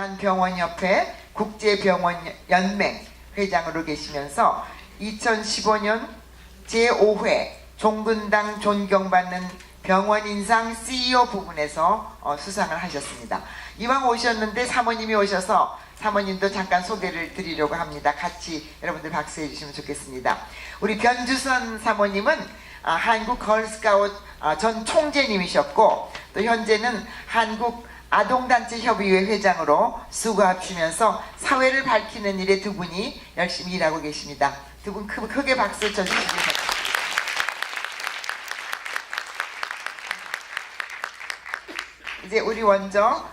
대한병원협회 국제병원연맹 회장으로 계시면서 2015년 제5회 종근당 존경받는 병원인상 CEO 부분에서 수상을 하셨습니다. 이왕 오셨는데 사모님이 오셔서 사모님도 잠깐 소개를 드리려고 합니다. 같이 여러분들 박수해 주시면 좋겠습니다. 우리 변주선 사모님은 한국 걸스카우트 전 총재님이셨고, 또 현재는 한국 아동단체협의회 회장으로 수고하시면서 사회를 밝히는 일에 두 분이 열심히 일하고 계십니다. 두 분 크게 박수 쳐주시기 바랍니다. 이제 우리 먼저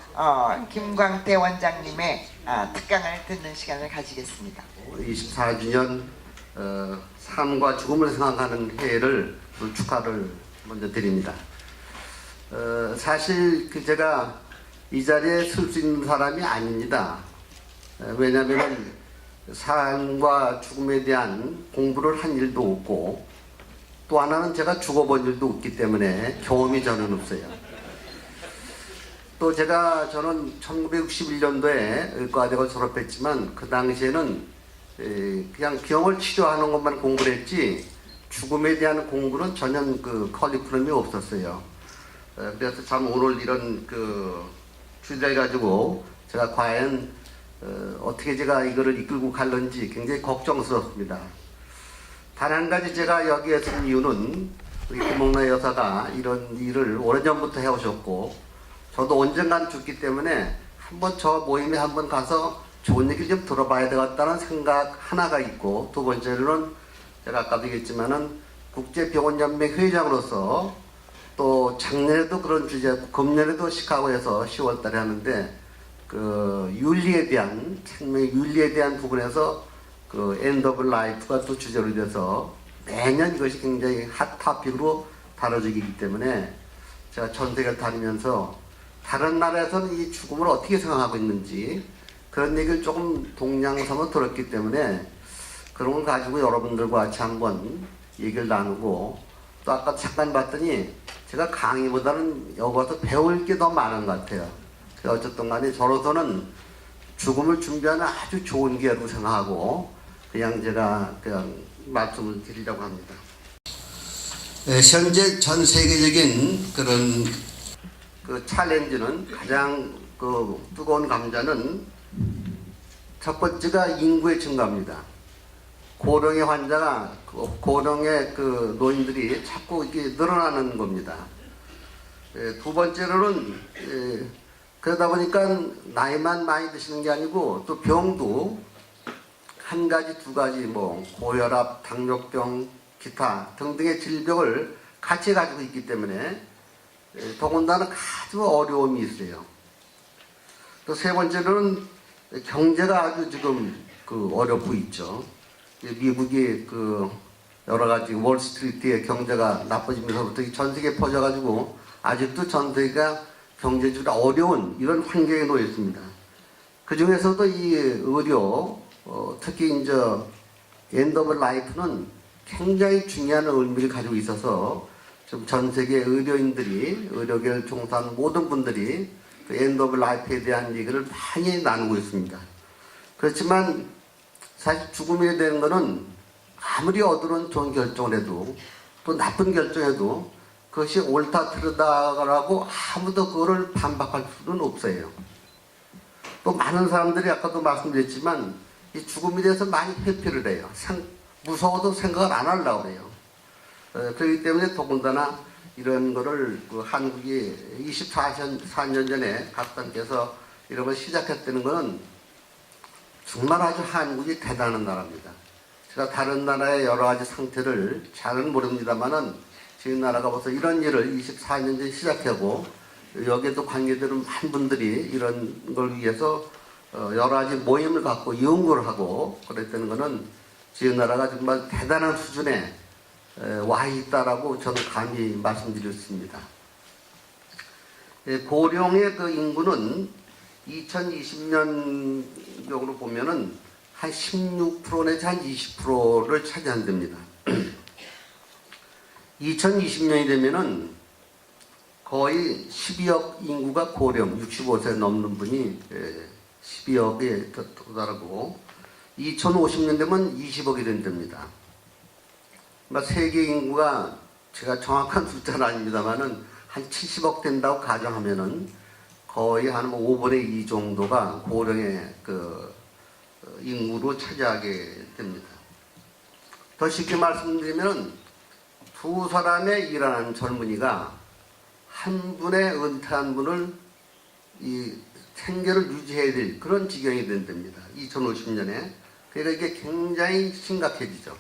김광태 원장님의 특강을 듣는 시간을 가지겠습니다. 24주년 삶과 죽음을 생각하는 해를 축하를 먼저 드립니다. 사실 제가 이 자리에 설 수 있는 사람이 아닙니다. 왜냐하면 삶과 죽음에 대한 공부를 한 일도 없고, 또 하나는 제가 죽어본 일도 없기 때문에 경험이 저는 없어요. 또 저는 1961년도에 의과대학을 졸업했지만 그 당시에는 그냥 병을 치료하는 것만 공부를 했지 죽음에 대한 공부는 전혀 그 커리큘럼이 없었어요. 그래서 참 오늘 이런 주제를 가지고 제가 과연 어떻게 제가 이거를 이끌고 갈는지 굉장히 걱정스럽습니다. 단 한 가지 제가 여기에 선 이유는 우리 김옥라 여사가 이런 일을 오래전부터 해오셨고, 저도 언젠간 죽기 때문에 한번 저 모임에 한번 가서 좋은 얘기 좀 들어봐야 되겠다는 생각 하나가 있고, 두 번째로는 제가 아까도 얘기했지만은 국제병원연맹 회장으로서 또 작년에도 그런 주제, 금년에도 시카고에서 10월 달에 하는데 윤리에 대한, 생명의 윤리에 대한 부분에서 엔드 오브 라이프가 또 주제로 돼서 매년 이것이 굉장히 핫 토픽으로 다뤄지기 때문에 제가 전 세계를 다니면서 다른 나라에서는 이 죽음을 어떻게 생각하고 있는지 그런 얘기를 조금 동양섬을 들었기 때문에 그런 걸 가지고 여러분들과 같이 한번 얘기를 나누고, 또 아까 잠깐 봤더니 제가 강의보다는 여기 와서 배울 게 더 많은 것 같아요. 어쨌든 간에 저로서는 죽음을 준비하는 아주 좋은 기회라고 생각하고 그냥 제가 말씀을 드리려고 합니다. 현재 전 세계적인 그런 챌린지는, 가장 뜨거운 감자는 첫 번째가 인구의 증가입니다. 고령의 환자가, 고령의 노인들이 자꾸 이게 늘어나는 겁니다. 두 번째로는 그러다 보니까 나이만 많이 드시는 게 아니고 또 병도 한 가지, 두 가지, 고혈압, 당뇨병, 기타 등등의 질병을 같이 가지고 있기 때문에 더군다나 아주 어려움이 있어요. 또 세 번째로는 경제가 아주 지금 어렵고 있죠. 미국이 여러 가지 월스트리트의 경제가 나빠지면서부터 전 세계에 퍼져가지고 아직도 전 세계가 경제적으로 어려운 이런 환경에 놓여 있습니다. 그 중에서도 이 의료, 특히 이제 엔드 오브 라이프는 굉장히 중요한 의미를 가지고 있어서 지금 전 세계 의료인들이, 의료계를 종사하는 모든 분들이 엔드 오브 라이프에 대한 얘기를 많이 나누고 있습니다. 그렇지만 사실 죽음이 되는 것은 아무리 어두운 좋은 결정을 해도, 또 나쁜 결정해도 그것이 옳다 틀리다라고 아무도 그거를 반박할 수는 없어요. 또 많은 사람들이 아까도 말씀드렸지만 이 죽음에 대해서 많이 회피를 해요. 무서워도 생각을 안 하려고 해요. 그렇기 때문에 더군다나 이런 거를 한국이 24년 전에 각단께서 이런 걸 시작했다는 것은 정말 아주 한국이 대단한 나라입니다. 제가 다른 나라의 여러 가지 상태를 잘은 모릅니다만은 저희 나라가 벌써 이런 일을 24년 전에 시작하고, 여기에도 관계되는 많은 분들이 이런 걸 위해서 여러 가지 모임을 갖고 연구를 하고 그랬다는 것은 저희 나라가 정말 대단한 수준에 와 있다라고 저는 감히 말씀드렸습니다. 고령의 인구는 2020년적으로 보면은 한 16% 내지 한 20%를 차지한답니다. 2020년이 되면은 거의 12억 인구가 고령, 65세 넘는 분이 12억에 도달하고 2050년 되면 20억이 된답니다. 그러니까 세계 인구가 제가 정확한 숫자는 아닙니다만은 한 70억 된다고 가정하면은 거의 한 5분의 2 정도가 고령의 그 인구로 차지하게 됩니다. 더 쉽게 말씀드리면 두 사람의 일하는 젊은이가 한 분의 은퇴한 분을 이 생계를 유지해야 될 그런 지경이 된답니다. 2050년에. 그러니까 이게 굉장히 심각해지죠.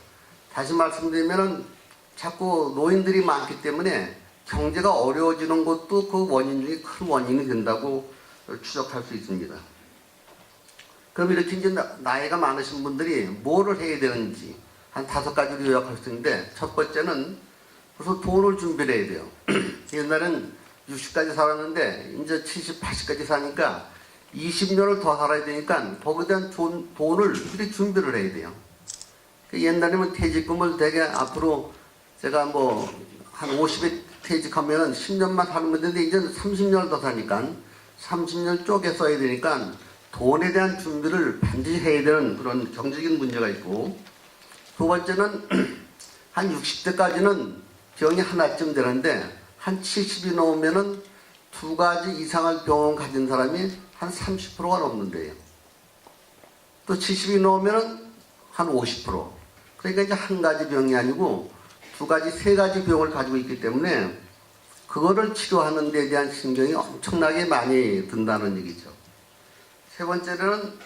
다시 말씀드리면 자꾸 노인들이 많기 때문에 경제가 어려워지는 것도 그 원인 중에 큰 원인이 된다고 추적할 수 있습니다. 그럼 이렇게 이제 나이가 많으신 분들이 뭐를 해야 되는지 한 5가지로 요약할 수 있는데, 첫 번째는 우선 돈을 준비를 해야 돼요. 옛날엔 60까지 살았는데 이제 70, 80까지 사니까 20년을 더 살아야 되니까 거기에 대한 돈을 미리 준비를 해야 돼요. 옛날에는 퇴직금을 되게 앞으로 제가 뭐 한 50에 퇴직하면 10년만 사는 건데 이제는 30년을 더 사니까 30년 쪼개 써야 되니까 돈에 대한 준비를 반드시 해야 되는 그런 경제적인 문제가 있고, 두 번째는 한 60대까지는 병이 하나쯤 되는데 한 70이 넘으면은 2가지 이상의 병을 가진 사람이 한 30%가 넘는데요. 또 70이 넘으면은 한 50%. 그러니까 이제 한 가지 병이 아니고 2가지, 3가지 병을 가지고 있기 때문에 그거를 치료하는 데 대한 신경이 엄청나게 많이 든다는 얘기죠. 세 번째는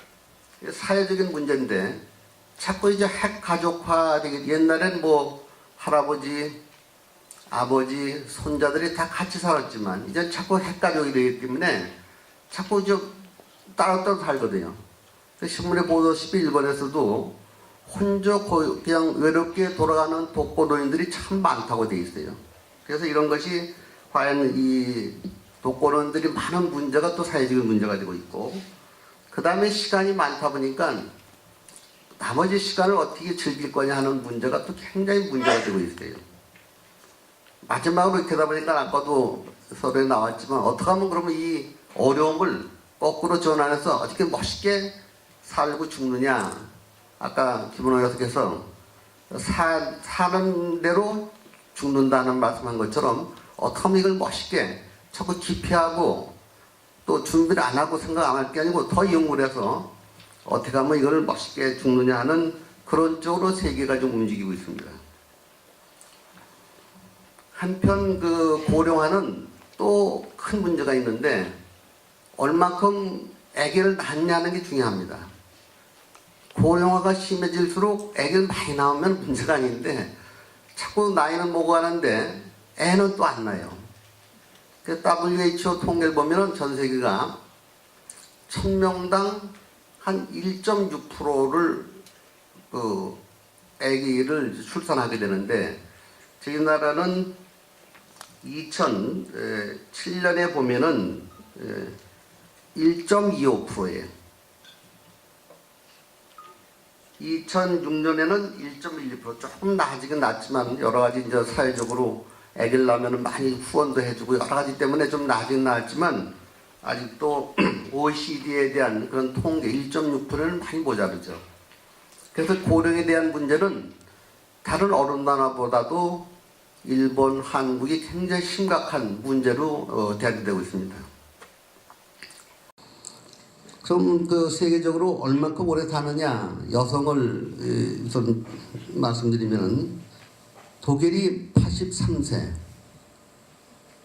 사회적인 문제인데 자꾸 이제 핵가족화 되게, 옛날엔 뭐 할아버지, 아버지, 손자들이 다 같이 살았지만 이제 자꾸 핵가족이 되기 때문에 자꾸 이제 따로따로 살거든요. 신문에 보도시피 일본에서도 혼자 그냥 외롭게 돌아가는 독거노인들이 참 많다고 돼 있어요. 그래서 이런 것이 과연 이 독거노인들이 많은 문제가 또 사회적인 문제가 되고 있고, 그 다음에 시간이 많다 보니까 나머지 시간을 어떻게 즐길 거냐 하는 문제가 또 굉장히 문제가 되고 있어요. 마지막으로 이렇게 하다 보니까 아까도 서류에 나왔지만 어떻게 하면 그러면 이 어려움을 거꾸로 전환해서 어떻게 멋있게 살고 죽느냐. 아까 김은호 여사께서 사는 대로 죽는다는 말씀한 것처럼 어떻게 하면 이걸 멋있게 자꾸 기피하고 또 준비를 안 하고 생각 안 할 게 아니고 더 연구를 해서 어떻게 하면 이걸 멋있게 죽느냐 하는 그런 쪽으로 세계가 좀 움직이고 있습니다. 한편 그 고령화는 또 큰 문제가 있는데 얼마큼 아기를 낳냐는 게 중요합니다. 고령화가 심해질수록 아기를 많이 낳으면 문제가 아닌데 자꾸 나이는 먹어가는데 애는 또 안 나요. 그 WHO 통계를 보면 전 세계가 1000명당 한 1.6%를 그 아기를 출산하게 되는데 저희 나라는 2007년에 보면은 1.25%예요. 2006년에는 1.12%, 조금 낮이긴 낮지만 여러 가지 이제 사회적으로 아기를 낳으면 많이 후원도 해주고 여러 가지 때문에 좀 낮긴 낮지만 아직도 OECD에 대한 그런 통계 1.6%는 많이 모자르죠. 그래서 고령에 대한 문제는 다른 어른 나라보다도 일본, 한국이 굉장히 심각한 문제로 대두되고 있습니다. 그럼 그 세계적으로 얼마큼 오래 사느냐 여성을 우선 말씀드리면 독일이 83세,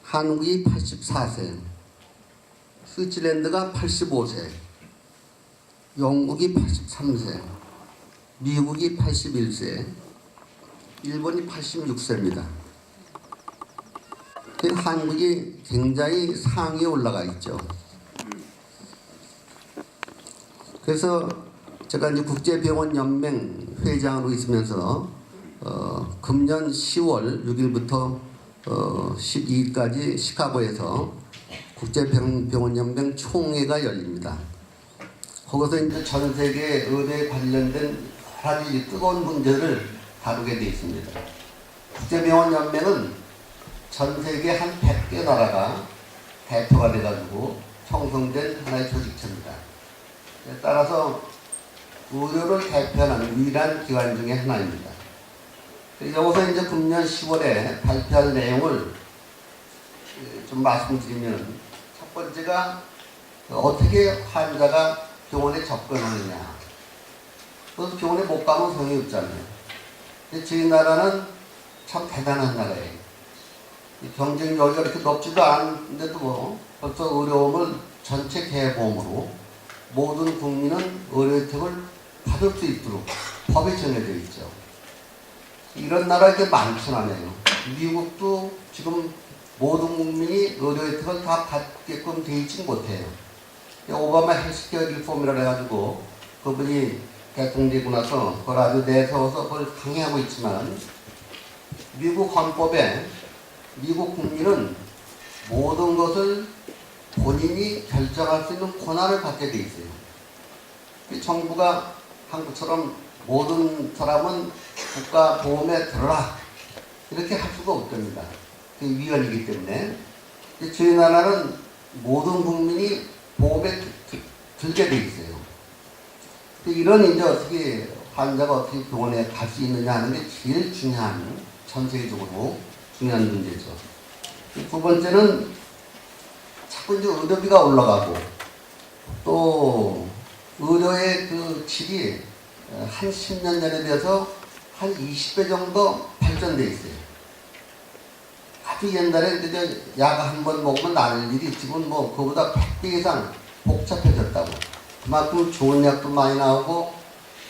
한국이 84세, 스위스랜드가 85세, 영국이 83세, 미국이 81세, 일본이 86세입니다. 한국이 굉장히 상위에 올라가 있죠. 그래서 제가 이제 국제병원연맹 회장으로 있으면서 금년 10월 6일부터 12일까지 시카고에서 국제병원연맹 총회가 열립니다. 거기서 이제 전 세계 의료에 관련된 여러 가지 뜨거운 문제를 다루게 되어 있습니다. 국제병원연맹은 전 세계 한 100개 나라가 대표가 돼가지고 형성된 하나의 조직체입니다. 따라서 의료를 대표하는 유일한 기관 중에 하나입니다. 여기서 이제 금년 10월에 발표할 내용을 좀 말씀드리면, 첫 번째가 어떻게 환자가 병원에 접근하느냐. 그래서 병원에 못 가면 소용이 없잖아요. 근데 저희 나라는 참 대단한 나라예요. 경쟁력이 그렇게 높지도 않은데도 벌써 의료험을 전체 개보험으로 모든 국민은 의료 혜택을 받을 수 있도록 법이 정해져 있죠. 이런 나라 이렇게 많지는 않아요. 미국도 지금 모든 국민이 의료 혜택을 다 받게끔 돼 있지 못해요. 오바마 헬스케어 리폼이라 해가지고 그분이 대통령되고 나서 그걸 아주 내세워서 그걸 강행하고 있지만, 미국 헌법에 미국 국민은 모든 것을 본인이 결정할 수 있는 권한을 갖게 돼 있어요. 정부가 한국처럼 모든 사람은 국가 보험에 들어라 이렇게 할 수가 없답니다. 그게 위헌이기 때문에. 저희 나라는 모든 국민이 보험에 들게 돼 있어요. 이런 이제 어떻게 환자가 어떻게 병원에 갈 수 있느냐 하는 게 제일 중요한, 전 세계적으로 중요한 문제죠. 두 번째는 자꾸 이제 의료비가 올라가고, 또 의료의 그 질이 한 10년 전에 비해서 한 20배 정도 발전돼 있어요. 아주 옛날에 이제 약 한 번 먹으면 나을 일이 지금 뭐 그보다 100배 이상 복잡해졌다고. 그만큼 좋은 약도 많이 나오고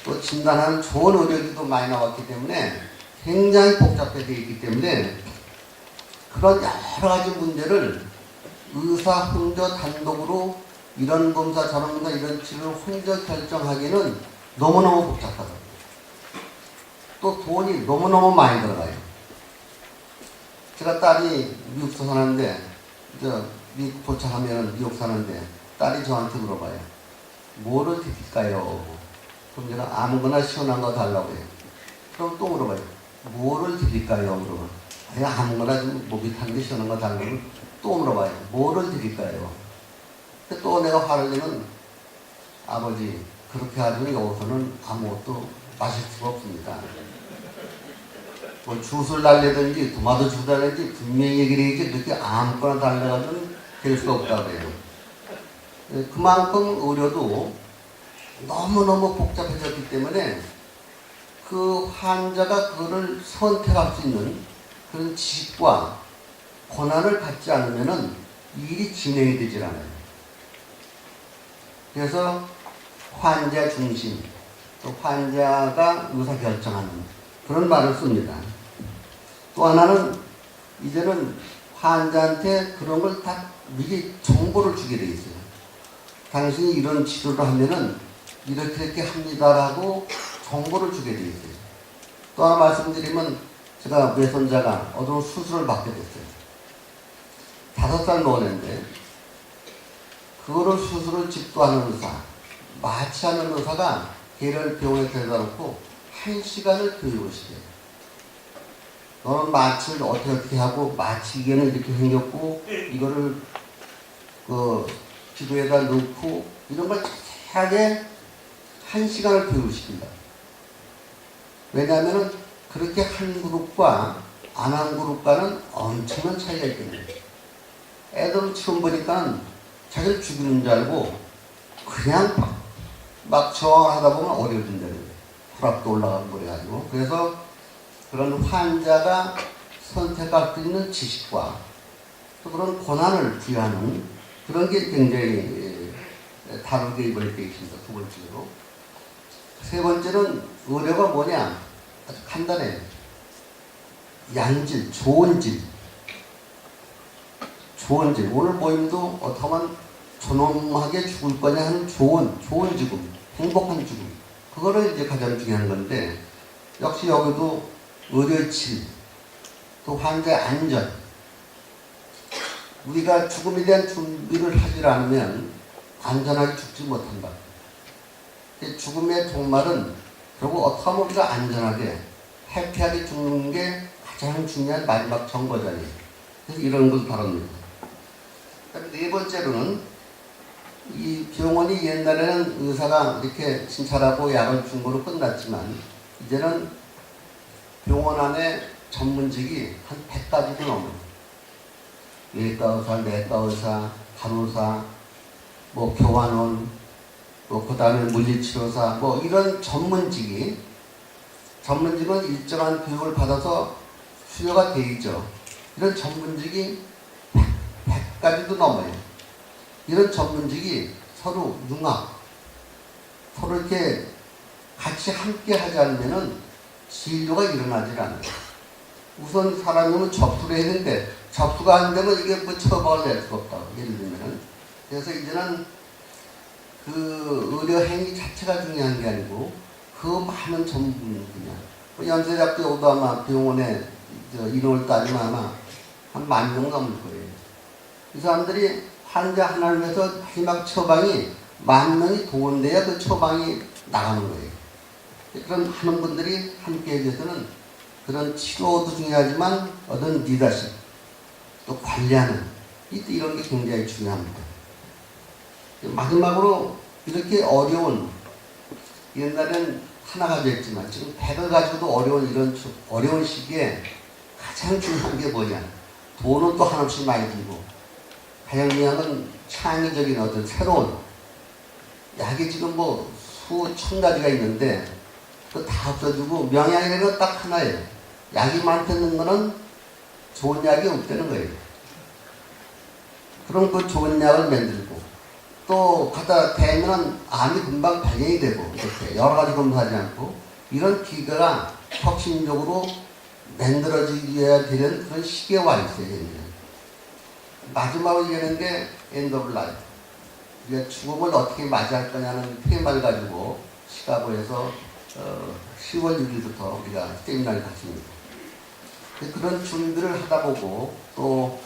또 진단하는 좋은 의료기도 많이 나왔기 때문에 굉장히 복잡해져 있기 때문에, 그런 여러 가지 문제를 의사 혼자 단독으로 이런 검사 저런 검사 이런 치료를 혼자 결정하기는 너무너무 복잡하다. 또 돈이 너무너무 많이 들어가요. 제가 딸이 미국서 사는데, 미국 도착하면 미국 사는데 딸이 저한테 물어봐요. 뭐를 드릴까요? 그럼 제가 아무거나 시원한 거 달라고 해요. 그럼 또 물어봐요. 뭐를 드릴까요? 물어봐요. 아무거나 좀 목이 탄 게 시원한 거 달라고. 또 물어봐요. 뭐를 드릴까요? 근데 또 내가 화를 내면, 아버지 그렇게 하더니 여기서는 아무것도 마실 수가 없습니다. 뭐 주스를 달래든지 토마토 주스 달래든지 분명히 얘기를 해야지 그렇게 아무거나 달래가지고는 될 수가 없다고 해요. 그만큼 의료도 너무너무 복잡해졌기 때문에 그 환자가 그거를 선택할 수 있는 그런 지식과 권한을 갖지 않으면은 일이 진행이 되질 않아요. 그래서 환자 중심, 또 환자가 의사결정하는 그런 말을 씁니다. 또 하나는 이제는 환자한테 그런 걸 다 미리 정보를 주게 돼 있어요. 당신이 이런 치료를 하면은 이렇게 합니다라고 정보를 주게 돼 있어요. 또 하나 말씀드리면, 제가 외손자가 어느 수술을 받게 됐어요. 5살 노년인데, 그거를 수술을 집도하는 의사, 마취하는 의사가 걔를 병원에 데려다 놓고 1시간을 교육을 시켜요. 너는 마취를 어떻게 하고, 마취기계는 이렇게 생겼고, 이거를 기도에다 넣고, 이런 걸 자세하게 1시간을 교육을 시킨다. 왜냐하면 그렇게 한 그룹과 안 한 그룹과는 엄청난 차이가 있거든요. 애들은 처음 보니까 자기를 죽이는 줄 알고 그냥 막 저항하다 보면 어려워진다는 거예요. 혈압도 올라가고 그래가지고. 그래서 그런 환자가 선택할 수 있는 지식과 또 그런 권한을 부여하는 그런 게 굉장히 다루게 이번에 되어 있습니다. 두 번째로. 세 번째는 의료가 뭐냐? 아주 간단해요. 양질, 좋은 질. 좋은 질. 오늘 모임도 어떻게 하면 존엄하게 죽을 거냐 하는 좋은 죽음, 행복한 죽음. 그거를 이제 가장 중요한 건데, 역시 여기도 의료의 질, 또 환자의 안전. 우리가 죽음에 대한 준비를 하지 않으면 안전하게 죽지 못한다. 죽음의 종말은 결국 어떻게 하면 우리가 안전하게, 해피하게 죽는 게 가장 중요한 마지막 정거장이에요. 그래서 이런 걸 다룹니다. 네 번째로는 이 병원이 옛날에는 의사가 이렇게 진찰하고 약을 준 거로 끝났지만 이제는 병원 안에 전문직이 한 100가지도 넘어요. 외과 의사, 내과 의사, 간호사, 뭐 교환원, 뭐 그다음에 물리치료사, 뭐 이런 전문직은 일정한 교육을 받아서 수요가 돼 있죠. 이런 전문직이 100가지도 넘어요. 이런 전문직이 서로 융합, 서로 이렇게 같이 함께 하지 않으면은 진료가 일어나질 않아요. 우선 사람이면 접수를 해야 되는데 접수가 안 되면 이게 뭐 처방을 낼 수가 없다고. 예를 들면은. 그래서 이제는 그 의료 행위 자체가 중요한 게 아니고 그 많은 전문 분야. 연세대학교 아마 병원에 인원을 따지면 아마 한 10,000명 넘을 거예요. 이 사람들이 환자 하나를 위해서 마지막 처방이 10,000명이 동원돼야 그 처방이 나가는 거예요. 그런 하는 분들이 함께 해줘서는 그런 치료도 중요하지만 어떤 리더십, 또 관리하는 이런 게 굉장히 중요합니다. 마지막으로 이렇게 어려운, 옛날엔 하나가 됐지만 지금 100을 가지고도 어려운 시기에 가장 중요한 게 뭐냐? 돈은 또 한없이 많이 들고 가장 중요한 건 창의적인 어떤 새로운 약이 지금 뭐 수천 가지가 있는데 그거 다 없어지고 명약이라는 건 딱 하나예요. 약이 많다는 거는 좋은 약이 없다는 거예요. 그럼 그 좋은 약을 만들고 또 갖다 대면 암이 금방 발견이 되고 이렇게 여러 가지 검사하지 않고 이런 기계가 혁신적으로 만들어져야 되는 그런 시기에 와 있어요. 마지막으로 얘기하는 게 end of life. 우리가 죽음을 어떻게 맞이할 거냐는 테마를 가지고 시카고에서 10월 6일부터 우리가 세미나를 갖습니다. 그런 준비를 하다 보고 또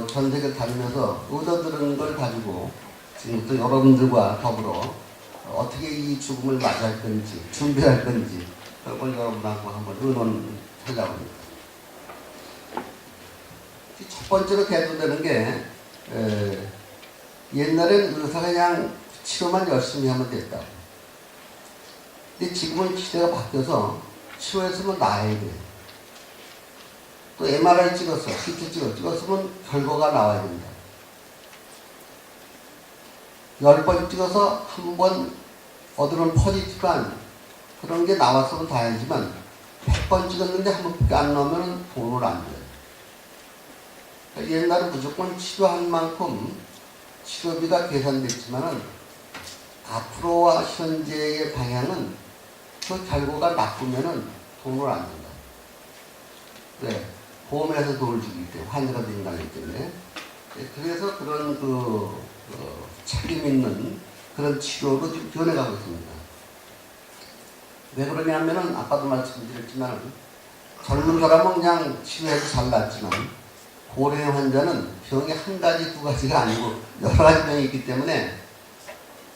전 세계를 다니면서 얻어들은 걸 가지고 지금부터 여러분들과 더불어 어떻게 이 죽음을 맞이할 건지 준비할 건지 그걸 여러분하고 한번 의논하려고 합니다. 첫 번째로 대두되는 게 옛날엔 의사가 그냥 치료만 열심히 하면 됐다. 근데 지금은 시대가 바뀌어서 치료했으면 나아야 돼. 또 MRI 찍었어, CT 찍었으면 결과가 나와야 된다. 10번 찍어서 한 번 얻으면 퍼지지만 그런 게 나왔으면 다행이지만 100번 찍었는데 한 번밖에 안 나오면 돈을 안 줘요. 그러니까 옛날은 무조건 치료한 만큼 치료비가 계산됐지만은 앞으로와 현재의 방향은 그 결과가 나쁘면은 돈을 안 준다. 왜? 보험에서 돈을 주기 때문에 환자가 인간이기 때문에 그래서 그런 책임 있는 그런 치료로 지금 변해가고 있습니다. 왜 그러냐면은 아까도 말씀드렸지만 젊은 사람은 그냥 치료해서 잘 낫지만 고령 환자는 병이 한 가지 두 가지가 아니고 여러 가지 병이 있기 때문에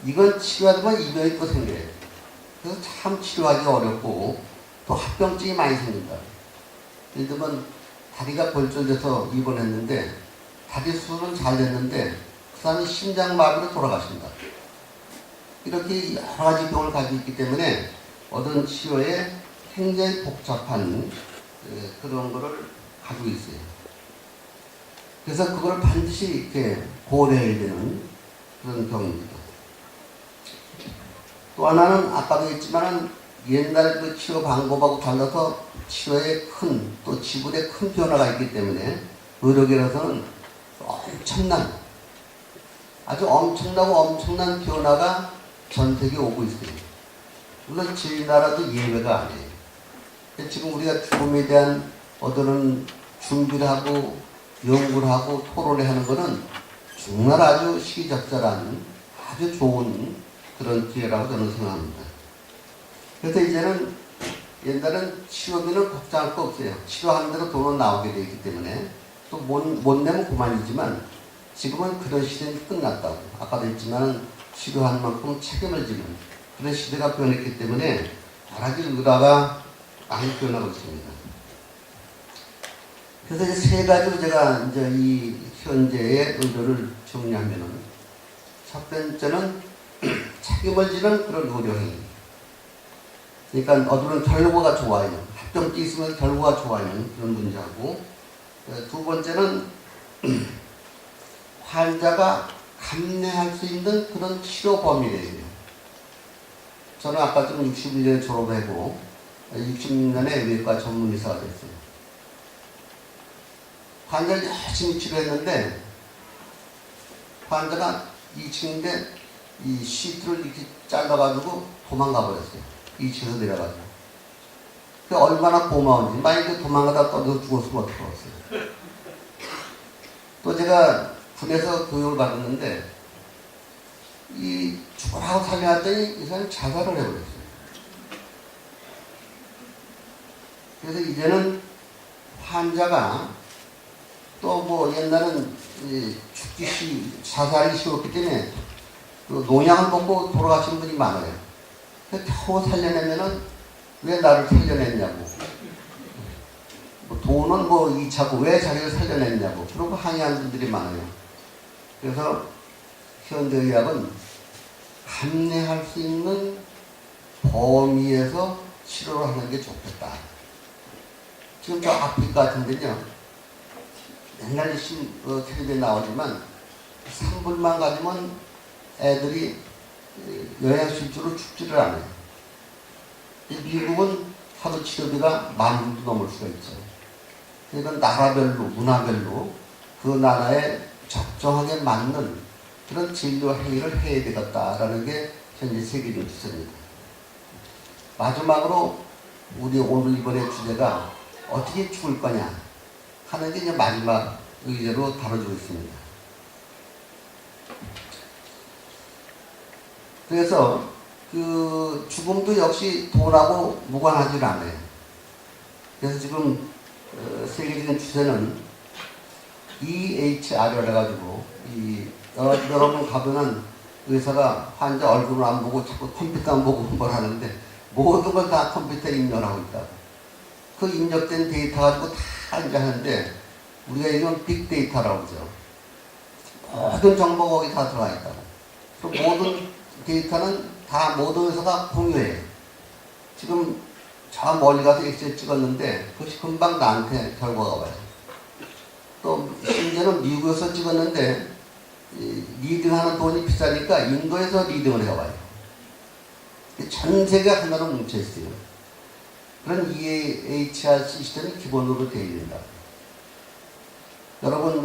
이건 치료하다 보면 이 병이 또 생겨요. 그래서 참 치료하기 어렵고 또 합병증이 많이 생긴다. 예를 들면 다리가 골절돼서 입원했는데 다리 수술은 잘 됐는데 그 사람이 심장마비로 돌아가신다. 이렇게 여러 가지 병을 가지고 있기 때문에 어떤 치료에 굉장히 복잡한 그런 거를 가지고 있어요. 그래서 그걸 반드시 이렇게 고려해야 되는 그런 병입니다. 또 하나는 아까도 했지만은 옛날 그 치료 방법하고 달라서 치료에 또 지불에 큰 변화가 있기 때문에 의료계에서는 아주 엄청난 변화가 전 세계에 오고 있어요. 물론 저희 나라도 예외가 아니에요. 지금 우리가 죽음에 대한 어떤 준비를 하고 연구를 하고 토론을 하는 것은 정말 아주 시기적절한 아주 좋은 그런 기회라고 저는 생각합니다. 그래서 이제는 옛날엔 치료비는 걱정할 거 없어요. 치료하는 대로 돈은 나오게 되어 있기 때문에 또 못 내면 그만이지만 지금은 그런 시대는 끝났다고. 아까도 했지만 치료하는 만큼 책임을 지는 그런 시대가 변했기 때문에 여러 가지 의료가 많이 변하고 있습니다. 그래서 이제 세 가지로 제가 이제 이 현재의 의료를 정리하면은 첫 번째는 책임을 지는 그런 의료행위. 그러니까 어두는 결과가 좋아요. 합병증 있으면 결과가 좋아요. 그런 문제하고, 두 번째는 환자가 감내할 수 있는 그런 치료 범위래요. 저는 아까 지금 61년에 졸업하고 66년에 외과 전문의사가 됐어요. 환자를 열심히 치료했는데 환자가 2층인데 이 시트를 이렇게 잘라가지고 도망가 버렸어요. 2층에서 내려가지고. 그 얼마나 고마운지. 만약에 도망가다 떨어져 죽었으면 어떡하겠어요. 또 제가 군에서 교육을 받았는데 이 죽으라고 살려놨더니 이 사람이 자살을 해버렸어요. 그래서 이제는 환자가 또 뭐 옛날은 자살이 쉬웠기 때문에 그 농약을 먹고 돌아가신 분이 많아요. 겨우 살려내면은 왜 나를 살려냈냐고. 뭐 돈은 뭐 2차고 왜 자기를 살려냈냐고. 그러고 항의하는 분들이 많아요. 그래서 현대의학은 감내할 수 있는 범위에서 치료를 하는 게 좋겠다. 지금 저 아프리카 같은 데는요, 맨날 텔레비에 나오지만 3불만 가지면 애들이 영양실조로 죽지를 않아요. 미국은 하루 치료비가 10,000불도 넘을 수가 있죠. 그러니까 나라별로, 문화별로 그 나라에 적정하게 맞는 그런 진료 행위를 해야 되겠다라는 게 현재 세계적 추세입니다. 마지막으로 우리 오늘 이번에 주제가 어떻게 죽을 거냐 하는 게 이제 마지막 의제로 다뤄지고 있습니다. 그래서 그 죽음도 역시 돈하고 무관하지 않아요. 그래서 지금 세계적인 추세는 EHR이라 해가지고 여러분 가보면 의사가 환자 얼굴을 안 보고 자꾸 컴퓨터만 보고 뭘 하는데 모든 걸 다 컴퓨터에 입력하고 있다. 그 입력된 데이터 가지고 다 이제 하는데 우리가 이건 빅데이터라고 그러죠. 모든 정보가 거기 다 들어가 있다고. 그 모든 데이터는 다 모든 의사가 공유해요. 지금 저 멀리 가서 엑스레이 찍었는데 그것이 금방 나한테 결과가 와요. 또 심지어는 미국에서 찍었는데 리딩하는 돈이 비싸니까 인도에서 리딩을 해와요. 전 세계가 하나로 뭉쳐있어요. 그런 EHR 시스템이 기본으로 되어 있다. 여러분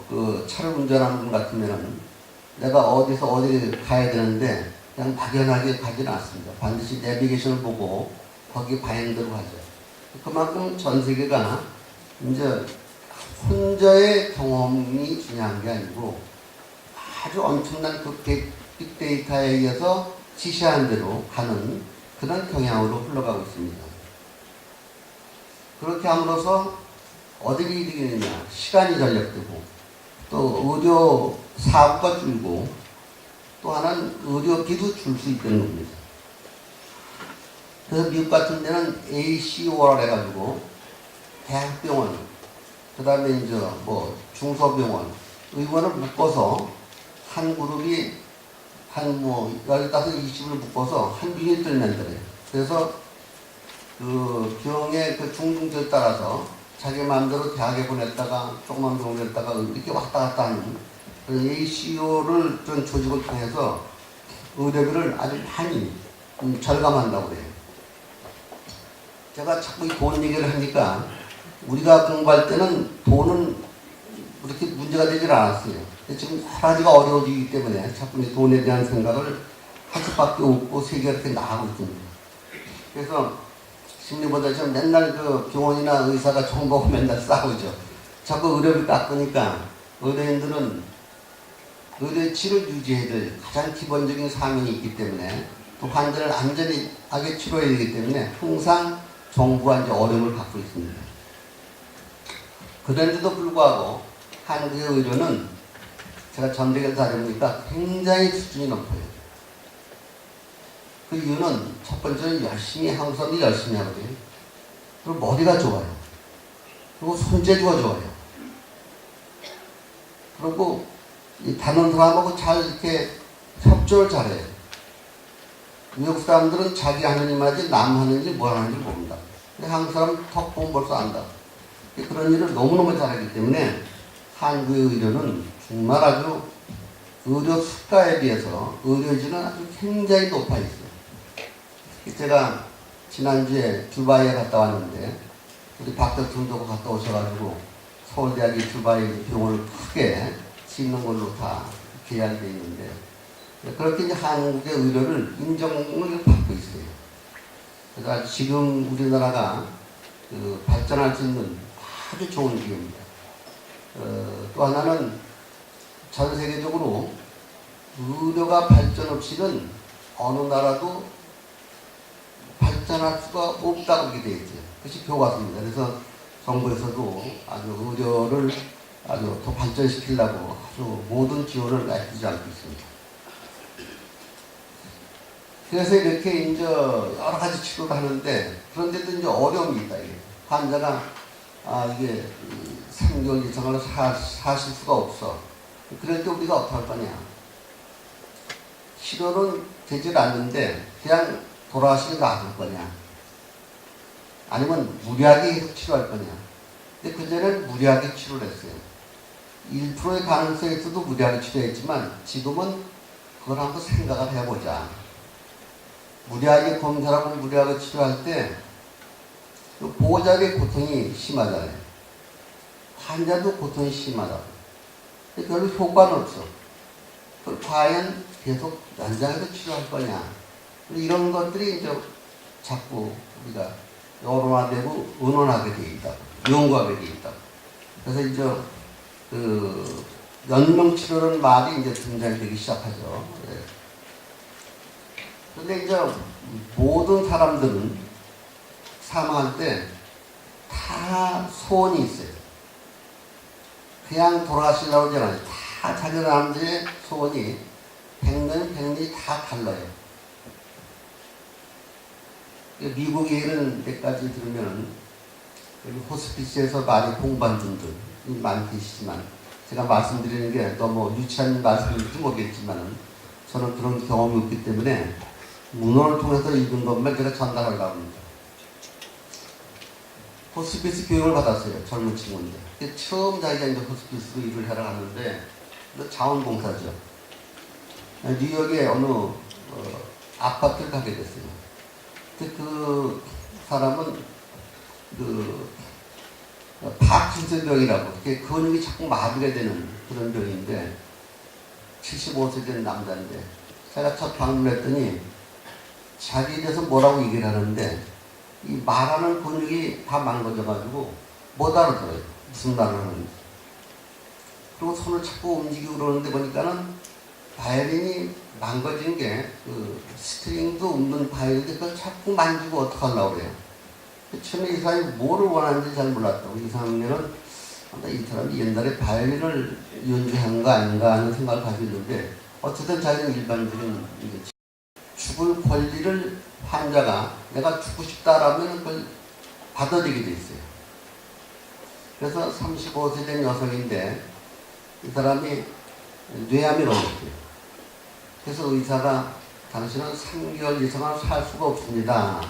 그 차를 운전하는 분 같으면 내가 어디서 어디 가야 되는데 그냥 막연하게 가지는 않습니다. 반드시 내비게이션을 보고 거기 방향대로 가죠. 그만큼 전 세계가 이제 혼자의 경험이 중요한 게 아니고 아주 엄청난 그 빅데이터에 의해서 지시한 대로 가는 그런 경향으로 흘러가고 있습니다. 그렇게 함으로써 어디를 이기느냐, 시간이 절약되고 또 의료 사고가 줄고 또 하나는 의료비도 줄 수 있다는 겁니다. 그래서 미국 같은 데는 ACO라 해가지고 대학병원, 그 다음에 이제 뭐 중소병원, 의원을 묶어서 한 그룹이 한 15, 20을 묶어서 한 유닛을 만들어요. 그래서 그 병의 그 중증도에 따라서 자기 마음대로 대학에 보냈다가 조그만 병원에 있다가 이렇게 왔다 갔다 하는 ACO를 좀 조직을 통해서 의료비를 아주 많이 절감한다고 그래요. 제가 자꾸 이 돈 얘기를 하니까 우리가 공부할 때는 돈은 그렇게 문제가 되질 않았어요. 지금 여러 가지가 어려워지기 때문에 자꾸 이 돈에 대한 생각을 할 수밖에 없고 세계가 이렇게 나가고 있습니다. 그래서 심리보다 지금 맨날 그 병원이나 의사가 정보고 맨날 싸우죠. 자꾸 의료비 깎으니까 의료인들은 의료 치료를 유지해야 될 가장 기본적인 사명이 있기 때문에 또 환자를 안전하게 치료해야 되기 때문에 항상 정부가 이제 어려움을 갖고 있습니다. 그런데도 불구하고 한국의 의료는 제가 전 세계를 다녀보니까 굉장히 수준이 높아요. 그 이유는 첫 번째는 열심히 한국 사람들이 열심히 하거든요. 그리고 머리가 좋아요. 그리고 손재주가 좋아요. 그리고 이 다른 사람하고 잘 이렇게 협조를 잘해요. 미국 사람들은 자기 하느님 하지 남 하는지 뭘 하는지 모른다. 근데 한국 사람은 턱 보면 벌써 안다. 그런 일을 너무너무 잘하기 때문에 한국의 의료는 정말 아주 의료 수가에 비해서 의료진은 아주 굉장히 높아 있어요. 제가 지난주에 두바이에 갔다 왔는데 우리 박 대통령도 갔다 오셔가지고 서울대학이 두바이 병원을 크게 짓는 걸로 다 계약되어 있는데 그렇게 이제 한국의 의료를 인정을 받고 있어요. 그래서 지금 우리나라가 발전할 수 있는 아주 좋은 기회입니다. 또 하나는 전 세계적으로 의료가 발전 없이는 어느 나라도 발전할 수가 없다고 그렇게 되어 있죠. 그것이 교과서입니다. 그래서 정부에서도 아주 의료를 아주 더 발전시키려고 아주 모든 지원을 아끼지 않고 있습니다. 그래서 이렇게 이제 여러 가지 치료를 하는데 그런데도 이제 어려움이 있다. 이게. 환자가 이게 3개월 이상을 사실 수가 없어. 그럴 때 우리가 어떻게 할 거냐. 치료는 되질 않는데 그냥 돌아가시는 놔둘 거냐. 아니면 무리하게 계속 치료할 거냐. 근데 그전에는 무리하게 치료를 했어요. 1%의 가능성이 있어도 무리하게 치료했지만 지금은 그걸 한번 생각을 해보자. 무리하게 검사하고 무리하게 치료할 때 보호자의 고통이 심하잖아요. 환자도 고통이 심하다고. 근데 별로 효과는 없어. 그걸 과연 계속 연장해서 치료할 거냐. 이런 것들이 이제 자꾸 우리가 여론화되고 의논하게 돼 있다. 연구하게 돼 있다. 그래서 이제 연명치료라는 말이 이제 등장되기 시작하죠. 그런데 이제 모든 사람들은 사망할 때 다 소원이 있어요. 그냥 돌아가시려고 하지 않아요. 다 자기 사람들의 소원이 백년이 다 달라요. 미국에 이런 데까지 들으면 여기 호스피스에서 많이 공부한 분들 많이 계시지만 제가 말씀드리는 게 너무 유치한 말씀인지 모르겠지만 저는 그런 경험이 없기 때문에 문헌을 통해서 읽은 것만 제가 전달하려고 합니다. 호스피스 교육을 받았어요. 젊은 친구인데. 처음 자기가 이제 호스피스로 일을 하러 갔는데 자원봉사죠. 뉴욕의 어느 아파트를 가게 됐어요. 그 사람은 파킨슨병이라고 근육이 자꾸 마비가 되는 그런 병인데 75세 된 남자인데 제가 첫 방문했더니 자기에 대해서 뭐라고 얘기를 하는데 이 말하는 근육이 다 망가져가지고 못 알아들어요. 무슨 말을 하는지. 그리고 손을 자꾸 움직이고 그러는데 보니까는 바이올린이 망가진 게 스트링도 없는 바이올린인데 그걸 자꾸 만지고 어떡하려고 그래요. 처음에 이 사람이 뭐를 원하는지 잘 몰랐다고. 이 사람은 이 사람이 옛날에 바이올린을 연주한 거 아닌가 하는 생각을 가지고 있는데 어쨌든 자기는 일반적인 죽을 권리를 환자가 내가 죽고 싶다라면 그걸 받아들이게 돼 있어요. 그래서 35세 된 여성인데 이 사람이 뇌암이 걸렸어요. 그래서 의사가 당신은 3개월 이상은 살 수가 없습니다.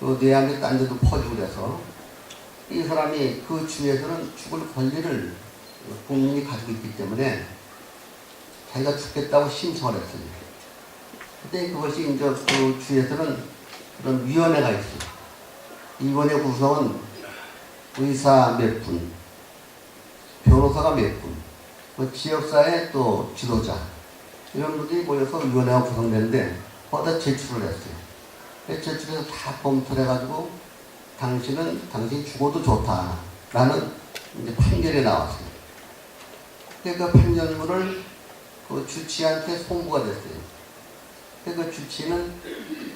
그 뇌암이 딴 데도 퍼지고 그래서 이 사람이 그 주위에서는 죽을 권리를 국민이 가지고 있기 때문에 자기가 죽겠다고 신청을 했어요. 그때 그것이 이제 그 주위에서는 그런 위원회가 있어요. 이 위원회 구성은 의사 몇 분, 변호사가 몇 분, 그 지역사회 또 지도자 이런 분들이 모여서 위원회가 구성되는데 거기다 제출을 했어요. 제출해서 다 검토를 해가지고 당신 죽어도 좋다라는 이제 판결이 나왔어요. 그 판결문을 그 주치의한테 송부가 됐어요. 그 주치의는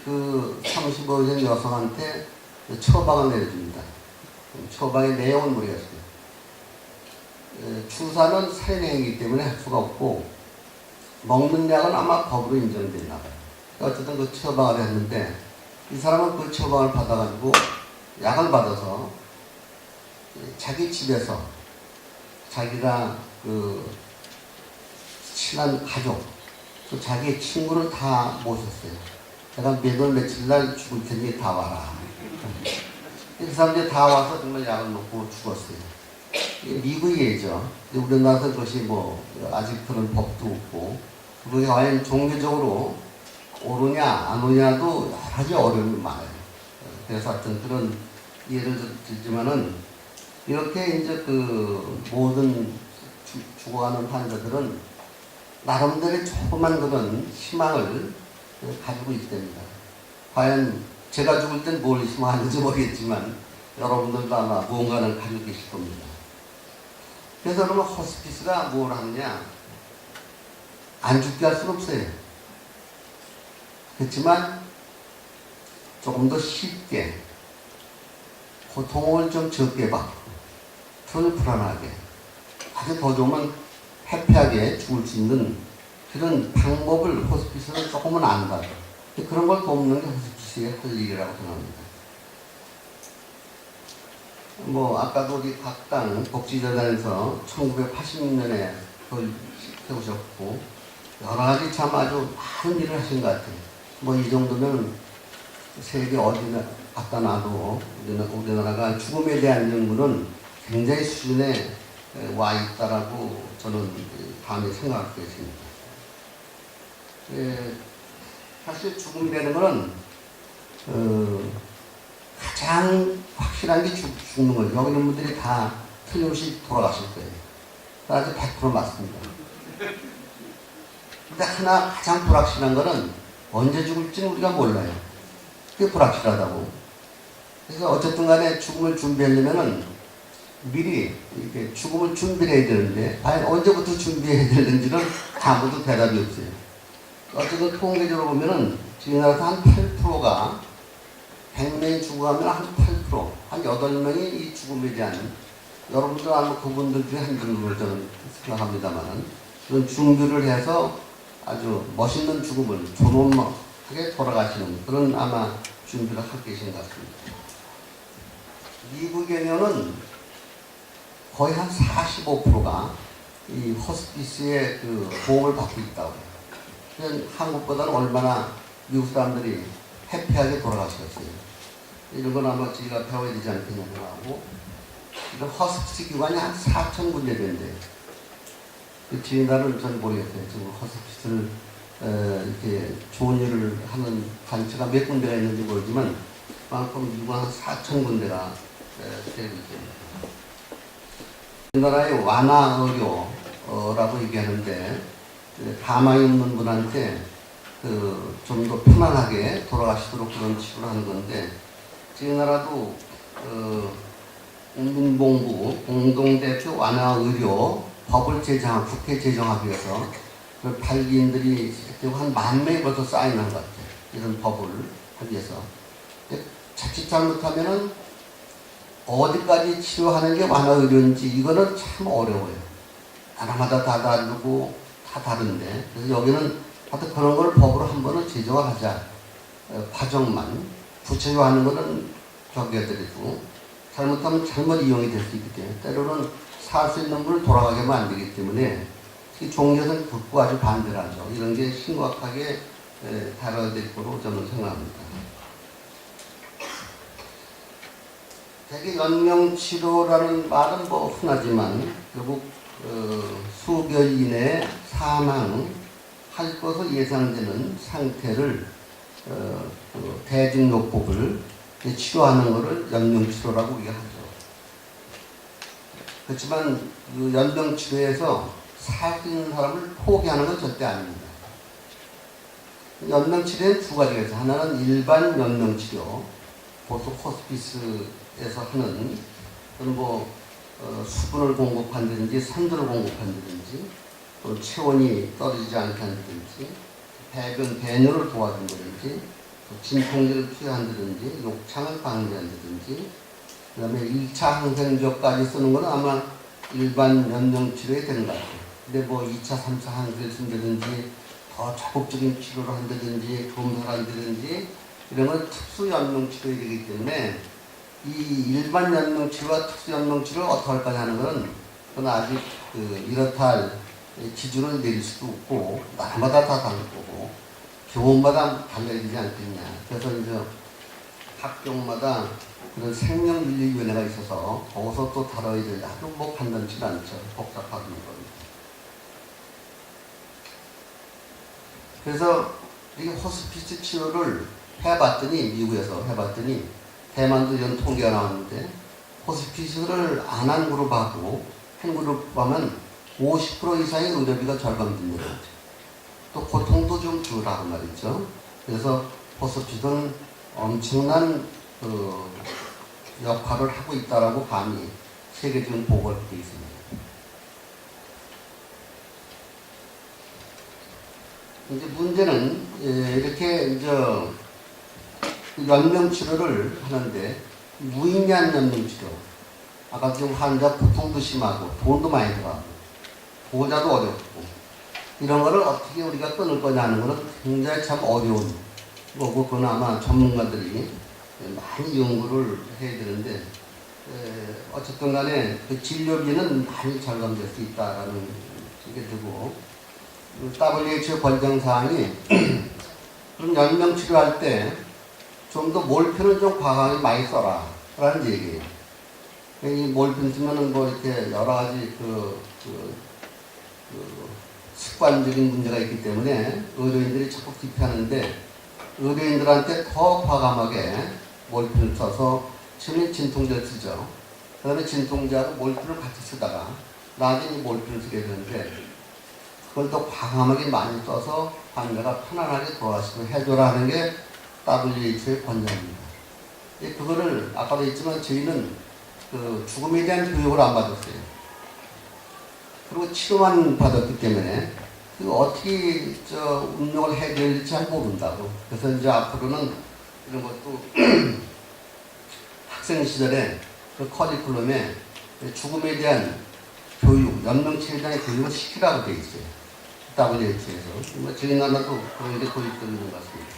그 35세 여성한테 처방을 내려줍니다. 처방의 내용은 모르겠어요. 주사는 살인행위이기 때문에 할 수가 없고 먹는 약은 아마 법으로 인정됐나 봐요. 어쨌든 그 처방을 했는데 이 사람은 그 처방을 받아가지고 약을 받아서 자기 집에서 자기가 그 친한 가족 또 자기 친구를 다 모셨어요. 내가 몇월 며칠 날 죽을 테니 다 와라. 그 사람들이 다 와서 정말 약을 먹고 죽었어요. 이게 미국의 예죠. 우리나라에서 그것이 뭐 아직 그런 법도 없고, 그게 과연 종교적으로 옳으냐 안 옳으냐도 여러 가지 어려움이 많아요. 그래서 하여튼 그런 예를 들지만은 이렇게 이제 그 모든 죽어가는 환자들은 나름대로 조그만 그런 희망을 가지고 있답니다. 과연 제가 죽을 땐 뭘 희망하는지 모르겠지만 여러분들도 아마 무언가는 가지고 계실 겁니다. 그래서 그러면 호스피스가 뭘 하느냐? 안 죽게 할 수는 없어요. 그렇지만 조금 더 쉽게 고통을 좀 적게 받고 덜 불안하게 아주 더 좋으면 해피하게 죽을 수 있는 그런 방법을 호스피스는 조금은 안다. 그런 걸 돕는 게 호스피스의 할 일이라고 생각합니다. 뭐 아까도 우리 각당 복지재단에서 1986년에 그걸 세우셨고 여러 가지 참 아주 많은 일을 하신 것 같아요. 뭐 이 정도면 세계 어디나 갖다 놔도 우리나라가 죽음에 대한 연구는 굉장히 수준에 와 있다라고 저는 감히 생각하고 있습니다. 사실 죽음이라는 것은 가장 확실한 게 죽는 거죠. 여기 있는 분들이 다 틀림없이 돌아가실 거예요. 아주 100% 맞습니다. 근데 하나 가장 불확실한 거는 언제 죽을지는 우리가 몰라요. 그게 불확실하다고. 그래서 어쨌든 간에 죽음을 준비하려면은 미리 이렇게 죽음을 준비해야 되는데 과연 언제부터 준비해야 되는지는 아무도 대답이 없어요. 어쨌든 통계적으로 보면은 지금 나라에서 한 8%가 100명이 죽어가면 한 8%, 한 8명이 이 죽음에 대한 여러분들 아마 그분들 중에 한 분으로 저는 생각합니다만 그런 준비를 해서 아주 멋있는 죽음을 존엄하게 돌아가시는 그런 아마 준비를 하고 계신 것 같습니다. 미국의 경우는 거의 한 45%가 이 호스피스의 그 보험을 받고 있다고 해요. 한국보다는 얼마나 미국 사람들이 해피하게 돌아가셨어요. 이런 건 아마 저희가 배워야 되지 않겠냐고 하고, 이런 호스피스 기관이 한 4,000군데 된대요. 그 지인들은 전 모르겠어요. 지금 호스피스를 이렇게 좋은 일을 하는 단체가 몇 군데가 있는지 모르지만, 그만큼 미국은 한 4,000군데가 되고 있습니다. 우리나라의 완화의료라고 얘기하는데, 가망이 없는 분한테 좀 더 편안하게 돌아가시도록 그런 치료를 하는 건데, 저희 나라도 국민본부 공동대표 완화의료 법을 제정하고 국회 제정하기 위해서 그 발기인들이 한 10,000명이 벌써 사인한 것 같아요. 이런 법을 하기 위해서. 자칫 잘못하면은 어디까지 치료하는 게 완화의료인지 이거는 참 어려워요. 나라마다 다 다르고 다 다른데, 그래서 여기는 하여튼 그런 걸 법으로 한 번은 제정을 하자. 과정만 구체화하는 거는 경계해드리고 잘못하면 잘못 이용이 될 수 있기 때문에 때로는 살 수 있는 분을 돌아가게 하면 안 되기 때문에 특히 종교에서는 극구 아주 반대를 하죠. 이런 게 심각하게 다뤄야 될 거로 저는 생각합니다. 대개 연명치료라는 말은 뭐 흔하지만 결국 수개월 이내에 사망할 것으로 예상되는 상태를 대증요법을 치료하는 것을 연명치료라고 얘기하죠. 그렇지만 그 연명치료에서 살 수 있는 사람을 포기하는 건 절대 아닙니다. 연명치료는 두 가지가 있어요. 하나는 일반 연명치료, 보통 호스피스에서 하는 그런 수분을 공급한다든지 산소를 공급한다든지 또 체온이 떨어지지 않게 한다든지 배변 배뇨를 도와준다든지 진통제를 투여한다든지 욕창을 방지한다든지 그 다음에 1차 항생제까지 쓰는 건 아마 일반 연명치료에 되는 것 같아요. 근데 2차, 3차 항생제를 쓴다든지 더 적극적인 치료를 한다든지 검사를 한다든지 이런 건 특수 연명치료가 되기 때문에 이 일반 연명치료와 특수 연명치료를 어떻게 할까 하는 것은 그건 아직 이렇다 할 기준을 내릴 수도 없고 나라마다 다 다를 거고 병원마다 달라야 되지 않겠냐. 그래서 이제 학교마다 그런 생명윤리위원회가 있어서 거기서 또 다뤄야 될 아주 뭐 간단치가 않죠. 복잡한 겁니다. 그래서 이게 호스피스 치료를 해봤더니 미국에서 해봤더니 대만도 이런 통계가 나왔는데 호스피스를 안 한 그룹하고 한 그룹 하면 50% 이상의 의료비가 절감됩니다. 또 고통도 좀 덜하고 말이죠. 그래서 호스피스는 엄청난 역할을 하고 있다라고 감히 세계적인 보고가 되어 있습니다. 이제 문제는 이렇게 이제 연명 치료를 하는데 무의미한 연명 치료. 아까 지금 환자 고통도 심하고 돈도 많이 들어가고 보호자도 어렵고 이런 거를 어떻게 우리가 끊을 거냐 하는 거는 굉장히 참 어려운 거고 그건 아마 전문가들이 많이 연구를 해야 되는데 어쨌든 간에 그 진료비는 많이 절감될 수 있다라는 게 되고 WHO 권장사항이 그럼 연명 치료할 때 좀 더 몰핀을 좀 과감히 많이 써라 라는 얘기예요. 이 몰핀 쓰면은 뭐 이렇게 여러 가지 습관적인 문제가 있기 때문에 의료인들이 자꾸 기피하는데 의료인들한테 더 과감하게 몰핀을 써서 처음에 진통제를 쓰죠. 그 다음에 진통제하고 몰핀을 같이 쓰다가 나중에 몰핀을 쓰게 되는데 그걸 더 과감하게 많이 써서 환자가 편안하게 돌아가시도록 해줘라 하는 게 WHO의 권장입니다. 그거를 아까도 했지만 저희는 그 죽음에 대한 교육을 안 받았어요. 그리고 치료만 받았기 때문에 그 어떻게 운명을 해야 될지 잘 모른다고. 그래서 이제 앞으로는 이런 것도 학생 시절에 그 커리큘럼에 죽음에 대한 교육, 연명치에 대한 교육을 시키라고 되어 있어요. WHO에서. 저희 나라도 그런 게 도입되고 있는 것 같습니다.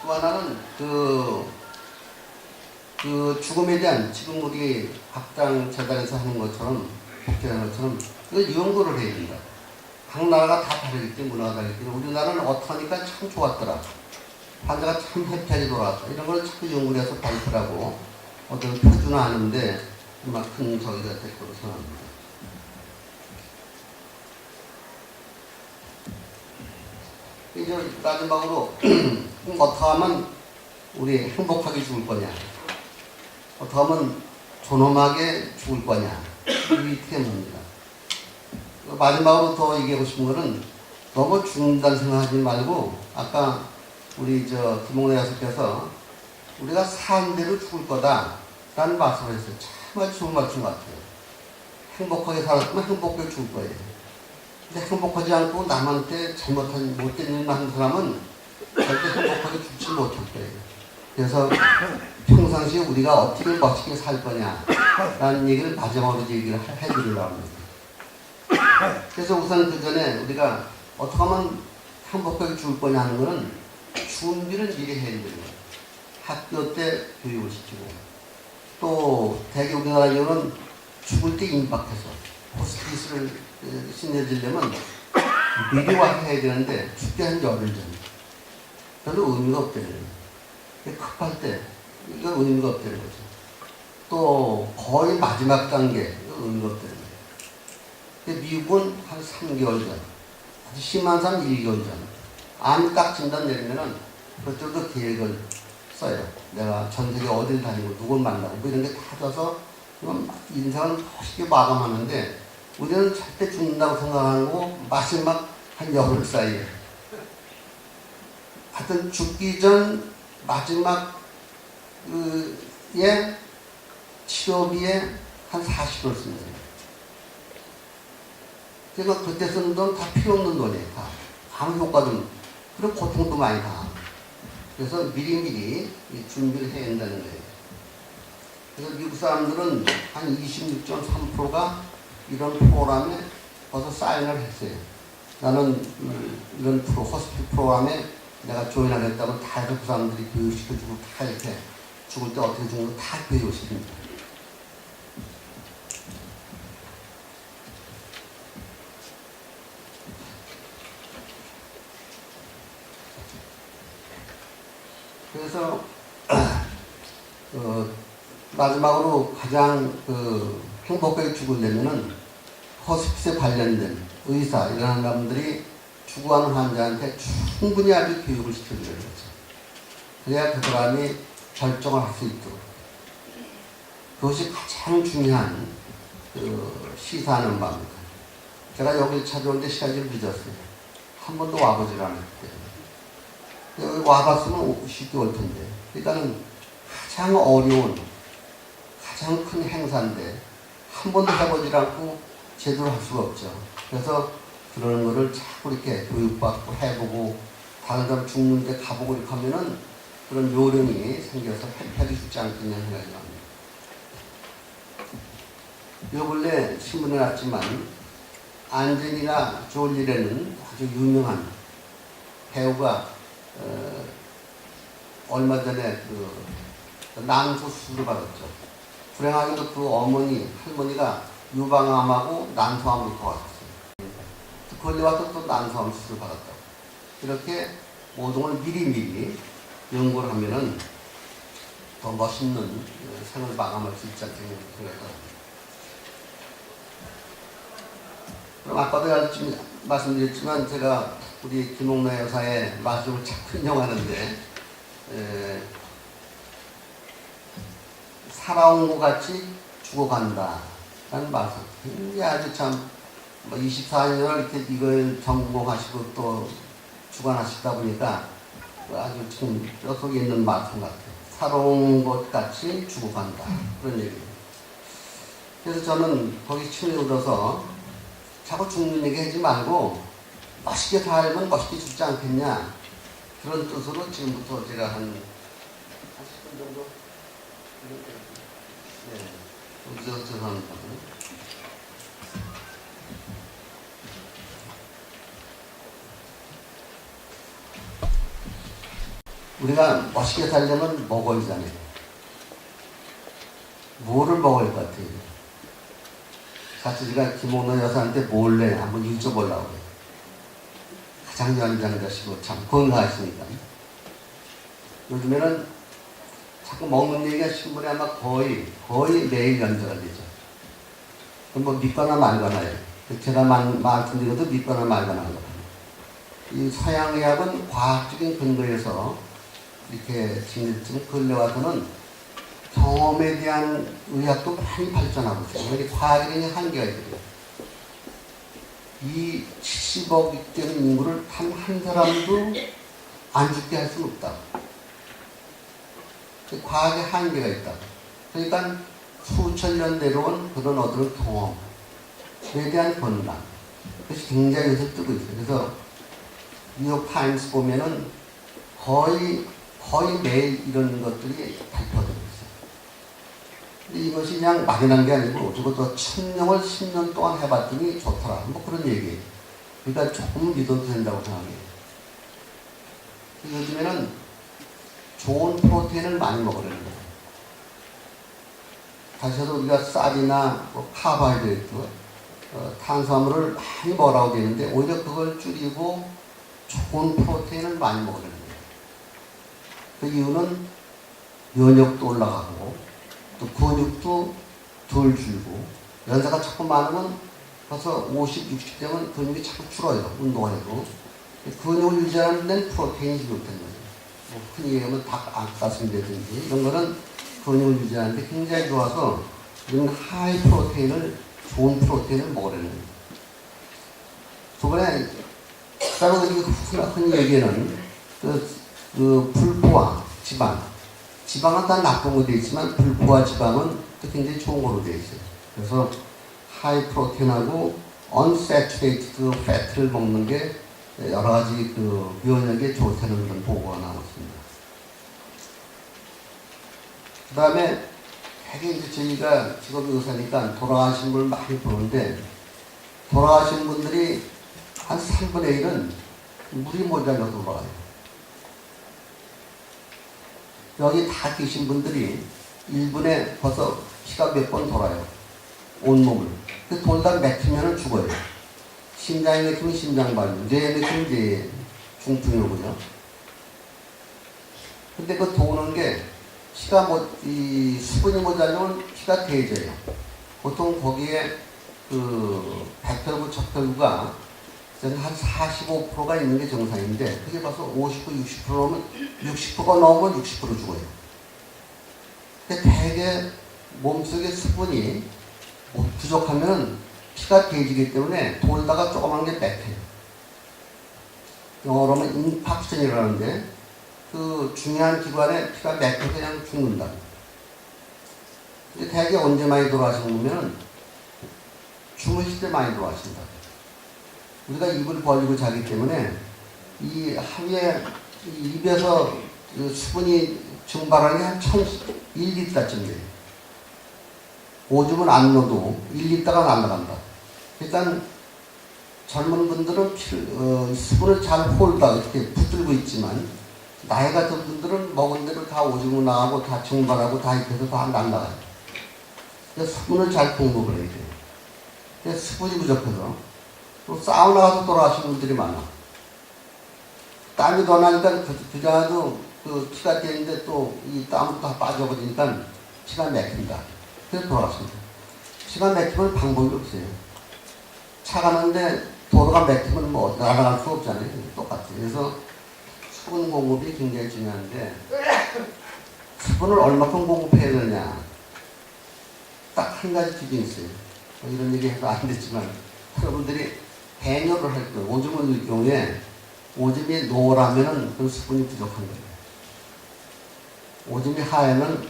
또 하나는 그 죽음에 대한 지금 우리 학당 재단에서 하는 것처럼 복제하는 것처럼 이걸 연구를 해야 된다. 각 나라가 다 다르기 때문에 문화가 다르기 때문에 우리나라는 어떠하니까 참 좋았더라. 환자가 참 해피하게 돌아왔다. 이런 걸 자꾸 연구를 해서 발표하고 어떤 표준화하는데 정말 큰 저기가 될 거로 생각합니다. 이제 마지막으로 어떻게 하면 우리 행복하게 죽을 거냐, 어떻게 하면 존엄하게 죽을 거냐, 이 테마입니다. 마지막으로 더 얘기하고 싶은 거는 너무 죽는다는 생각하지 말고 아까 우리 김홍래 교수께서 우리가 산 대로 죽을 거다라는 말씀을 했어요. 정말 좋은 말씀 같아요. 행복하게 살았으면 행복하게 죽을 거예요. 근데 행복하지 않고 남한테 잘못한 못된 일만 하는 사람은 절대 행복하게 죽지 못할 거예요. 그래서 평상시에 우리가 어떻게 멋지게 살 거냐라는 얘기를 마지막으로 얘기를 해드리려고 합니다. 그래서 우선 그 전에 우리가 어떻게 하면 행복하게 죽을 거냐 하는 거는 준비를 미리 해야 되는 거예요. 학교 때 교육을 시키고 또 대개 우리나라 경우는 죽을 때 임박해서 호스피스를 신내주려면 미리 와서 해야 되는데 죽기 한 열흘 전 별로 의미가 없다는 거예요. 급할 때 이건 의미가 없다는 거죠. 또 거의 마지막 단계 이건 의미가 없다는 거예요. 근데 미국은 한 3개월 전, 아주 심한 사람 1개월 전 암이 딱 진단 내리면은 그것들도 계획을 써요. 내가 전 세계 어딜 다니고 누굴 만나고 뭐 이런 게 다 써서 인생을 멋있게 마감하는데 우리는 절대 죽는다고 생각하고 마지막 한 열흘 사이에 하여튼 죽기 전 마지막 치료비에 한 40을 씁니다. 그러니까 그때 쓰는 돈 다 필요 없는 돈이에요. 다. 아무 효과도 그리고 고통도 많이 당하고. 그래서 미리미리 준비를 해야 한다는 거예요. 그래서 미국 사람들은 한 26.3%가 이런 프로그램에 벌써 사인을 했어요. 나는 이런 호스피 프로그램에 내가 조인하겠다고 다 그 사람들이 교육시켜주고 다 이렇게 죽을 때 어떻게 죽는 거 다 교육시킵니다. 그래서 마지막으로 가장 행복하게 죽으려면은 호스피스에 관련된 의사 이런 사람들이 죽어가는 환자한테 충분히 아주 교육을 시켜줘야 되죠. 그래야 그 사람이 결정을 할 수 있도록. 그것이 가장 중요한 시사하는 바입니다. 제가 여기 찾아오는데 시간이 좀 늦었어요. 한 번도 와보질 않았기 때문에. 여기 와봤으면 쉽게 올 텐데. 그러니까는 가장 어려운, 가장 큰 행사인데 한 번도 해보질 않고 제대로 할 수가 없죠. 그래서 그런 거를 자꾸 이렇게 교육받고 해보고 다른 사람 죽는데 가보고 이렇게 하면은 그런 요령이 생겨서 패패하기 쉽지 않겠냐 생각이 납니다. 요 근래 신문에 났지만 안젤리나 졸리라는 아주 유명한 배우가 얼마 전에 난소 수술을 받았죠. 불행하게도 그 할머니가 유방암하고 난소암을 겪었어요. 걸려와서 또 난소암 수술을 받았다고. 이렇게 모든 걸 미리미리 연구를 하면은 더 멋있는 생을 마감할 수 있지 않겠냐 생각합니다. 그럼 아까도 말씀드렸지만 제가 우리 김옥래 여사의 말씀을 자꾸 인용하는데 살아온 것 같이 죽어간다 라는 말씀. 굉장히 아주 참 24년을 이렇게 이걸 전공하시고 또 주관하시다 보니까 아주 참 뼈속에 있는 말씀 같아요. 살아온 것 같이 죽어간다. 그런 얘기예요. 그래서 저는 거기 침이 얻어서 자꾸 죽는 얘기 하지 말고 멋있게 살면 멋있게 죽지 않겠냐. 그런 뜻으로 지금부터 제가 한 10분 정도? 네. 여기서 죄송합니다. 우리가 멋있게 살려면 먹어야 하잖아요. 뭐를 먹어야 할 것 같아요? 사실 제가 김옥래 여사한테 몰래 한번 여쭤보려고 해요. 가장 연장자시고 참 건강하시니까. 요즘에는 자꾸 먹는 얘기가 신문에 아마 거의 매일 연재가 되죠. 뭐 믿거나 말거나요. 제가 말씀드린 것도 믿거나 말거나 하는 거예요. 이 서양의학은 과학적인 근거에서 이렇게 지금 근래와서는 경험에 대한 의학도 많이 발전하고 있어요. 그러니 과학의 한계가 있거든요. 이 70억 되는 인구를 단 한 사람도 안 죽게 할 수는 없다. 과학의 한계가 있다. 그러니까 수천 년 내려온 그런 어떤 경험에 대한 권란. 그것이 굉장히 요새 뜨고 있어요. 그래서 뉴욕 타임스 보면은 거의 매일 이런 것들이 발표되고 있어요. 근데 이것이 그냥 막연한 게 아니고 저것도 1000명을 10년 동안 해봤더니 좋더라. 뭐 그런 얘기예요. 그러니까 조금 믿어도 된다고 생각해요. 요즘에는 좋은 프로테인을 많이 먹으려는 거예요. 다시 해서 우리가 쌀이나 뭐 카보하이드레이트, 탄수화물을 많이 먹으라고 되는데 오히려 그걸 줄이고 좋은 프로테인을 많이 먹으려는 거예요. 그 이유는 면역도 올라가고 또 근육도 덜 줄고 연세가 자꾸 많으면 벌써 50, 60 되면 근육이 자꾸 줄어요. 운동을 해도. 근육을 유지하는 데는 프로테인이 필요한 거죠. 뭐 흔히 얘기하면 닭가슴이라든지 이런 거는 근육을 유지하는 데 굉장히 좋아서 이런 하이 프로테인을 좋은 프로테인을 먹으려는 거예요. 저번에 다른 흔히 얘기하는 그 불포화 지방은 다 나쁜 거 되어 있지만 불포화 지방은 또 굉장히 좋은 거로 되어 있어요. 그래서 하이 프로테인하고 unsaturated fat를 먹는 게 여러 가지 그 면역에 좋다는 그런 보고가 나오고 있습니다. 그 다음에 되게 이제 저희가 직업이 의사니까 돌아가신 분을 많이 보는데 돌아가신 분들이 한 3분의 1은 물이 모자라서 돌아가요. 여기 다 계신 분들이 1분에 벌써 피가 몇 번 돌아요. 온몸을. 그 돌다 맥히면 죽어요. 심장이 맥히면 심장발열, 뇌에 맥히면 뇌 중풍이 오고요. 근데 그 도는 게 피가 이 수분이 모자라면 피가 대져요. 보통 거기에 그 백혈구, 적혈구가 한 45%가 있는 게 정상인데 그게 벌써 59, 60%면 60%가 넘으면 60% 죽어요. 근데 대개 몸속에 수분이 부족하면 피가 대지기 때문에 돌다가 조그만 게 맥혀요. 영어로 하면 인팍션이라는데 그 중요한 기관에 피가 맥혀서 그냥 죽는다. 근데 대개 언제 많이 돌아가시는 거면 주무실 때 많이 돌아가신다. 우리가 입을 벌리고 자기 때문에 이 하루에 입에서 그 수분이 증발하는 게 한 1리터쯤 돼요. 오줌은 안 넣어도 1리터가 날아간다. 일단 젊은 분들은 수분을 잘 홀다 이렇게 붙들고 있지만 나이 같은 분들은 먹은 대로 다 오줌을 나가고 다 증발하고 다 입에서 다 날아가요. 그래서 수분을 잘 공급을 해야 돼요. 그래서 수분이 부족해서 또 사우나 가서 돌아가시는 분들이 많아. 땀이 더 나니까 그자도 그 피가 되는데 또 이 땀도 다 빠져버리니까 피가 맥힌다. 그래서 돌아갔습니다. 피가 맥히면 방법이 없어요. 차 가는데 도로가 맥히면 뭐 날아갈 수 없잖아요. 똑같아요. 그래서 수분 공급이 굉장히 중요한데 수분을 얼마큼 공급해야 되느냐. 딱 한 가지 기준이 있어요. 뭐 이런 얘기 해도 안 됐지만 여러분들이 배뇨를 할 때 오줌을 넣을 경우에 오줌이 노라면은 그 수분이 부족한 거예요. 오줌이 하얘면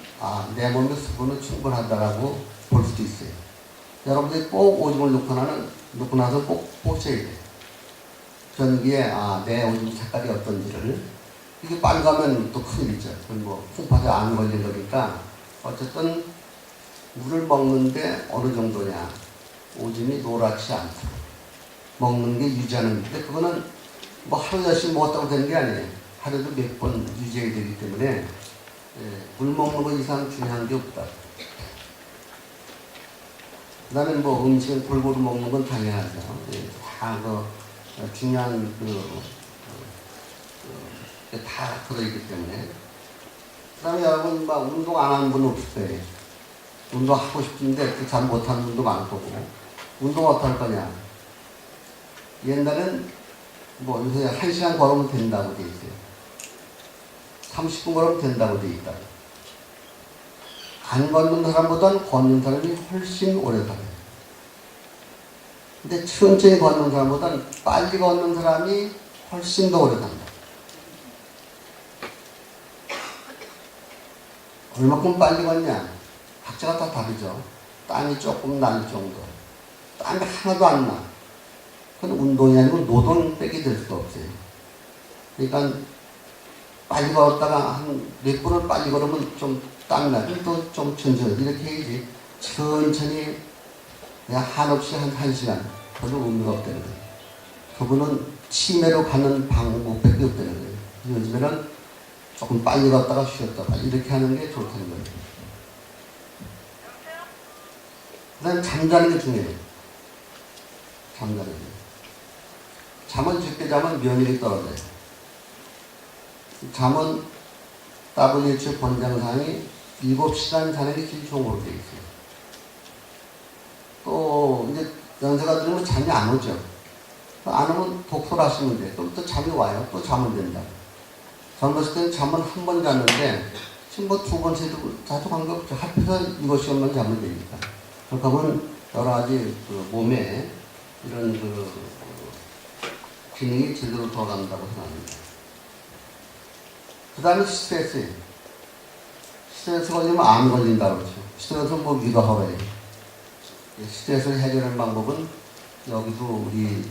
내 몸에 수분은 충분하다라고 볼 수도 있어요. 여러분들이 꼭 오줌을 넣고 나서 꼭 보셔야 돼요. 전기에 내 오줌 색깔이 어떤지를. 이게 빨가면 또 큰일이죠. 뭐 풍파제 안 걸린 거니까 어쨌든 물을 먹는데 어느 정도냐. 오줌이 노랗지 않다. 먹는 게 유지하는 건데 그거는 뭐 하루 열심히 먹었다고 되는 게 아니에요. 하루도 몇 번 유지해야 되기 때문에 물 먹는 거 이상 중요한 게 없다. 그 다음에 뭐 음식은 골고루 먹는 건 당연하죠. 다 중요한 다 들어있기 때문에. 그 다음에 여러분 막 운동 안 하는 분은 없을 거예요. 운동하고 싶은데 잘 못하는 분도 많을 거고. 운동 어떻게 할 거냐. 옛날엔 뭐 요새 1시간 걸으면 된다고 돼 있어요. 30분 걸으면 된다고 돼 있다. 안 걷는 사람보다는 걷는 사람이 훨씬 오래 살아요. 근데 천천히 걷는 사람보다는 빨리 걷는 사람이 훨씬 더 오래 산다. 얼마큼 빨리 걷냐? 각자가 다 다르죠. 땀이 조금 날 정도. 땀이 하나도 안 나. 그건 운동이 아니고 노동백이 될 수가 없어요. 그러니까 빨리 걸었다가 한 몇 분을 빨리 걸으면 좀 땀이 나지. 또 좀 천천히 이렇게 해야지. 천천히 그냥 한없이 한 1시간. 별로 의미가 없다는 거예요. 그분은 치매로 가는 방법밖에 없다는 거예요. 요즘에는 조금 빨리 걷다가 쉬었다가 이렇게 하는 게 좋다는 거예요. 그 다음에 잠자는 게 중요해요. 잠자는 게. 잠은 적게 자면 면역이 떨어져요. 잠은 WHO 권장사항이 7시간 자는 게 제일 좋은 걸로 되어 있어요. 또 이제 연세가 들으면 잠이 안 오죠. 안 오면 독서를 하시면 돼요. 또 잠이 와요. 또 자면 된다. 젊었을 때는 잠은 한 번 잤는데 지금 뭐 2번, 3번 자도 관계없죠. 합해서 7시간만 자면 되니까. 그러면 여러 가지 몸에 이런 기능이 제대로 돌아간다고 생각합니다. 그 다음에 스트레스. 스트레스 걸리면 암 걸린다고 그러죠. 스트레스는 뭐 위로하래요. 스트레스를 해결하는 방법은 여기도 우리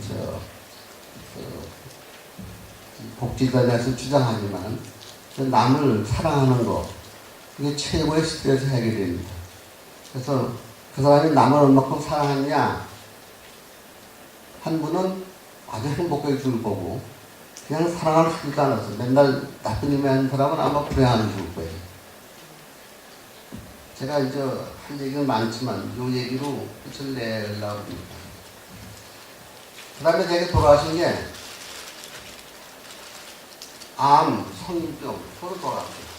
복지관에서 주장하지만 남을 사랑하는 거 그게 최고의 스트레스 해결입니다. 그래서 그 사람이 남을 얼마큼 사랑하느냐 한 분은 아주 행복하게 죽을 거고 그냥 사랑을 하지도 않았어. 맨날 나쁜 일만 하는 사람은 아마 불행하게 죽을 거예요. 제가 이제 할 얘기는 많지만 이 얘기로 끝을 내려고 합니다. 그 다음에 제게 돌아가신 게 암, 성인병 서로 돌아갔어요.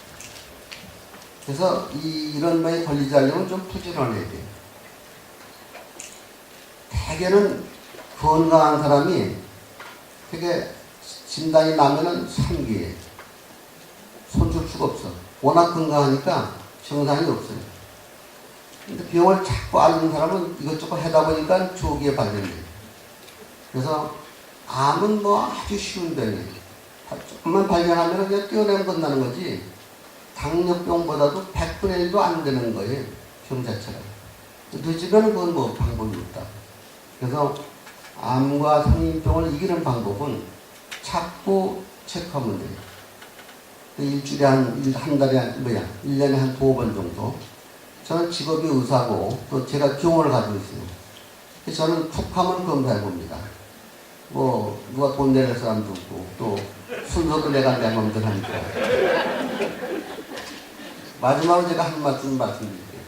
그래서 이런 병에 걸리지 않으려면 좀 부지런해야 돼요. 대개는 건강한 사람이 되게 진단이 나면은 3기에 손줄 수가 없어. 워낙 건강하니까 증상이 없어요. 근데 병을 자꾸 앓는 사람은 이것저것 하다 보니까 조기에 발견돼요. 그래서 암은 뭐 아주 쉬운 병이에요. 조금만 발견하면 그냥 뛰어내면 끝나는 거지, 당뇨병보다도 100분의 1도 안 되는 거예요. 병 자체가. 늦으면 그건 뭐 방법이 없다. 그래서 암과 성인병을 이기는 방법은 자꾸 체크하면 돼요. 일주일에 한 달에 1년에 한 2번 정도. 저는 직업이 의사고 또 제가 경험을 가지고 있어요. 그래서 저는 툭 하면 검사해 봅니다. 뭐 누가 돈 내릴 사람도 없고 또 순서도 내가 내 맘대로 하니까. 마지막으로 제가 한 말씀 말씀드릴게요.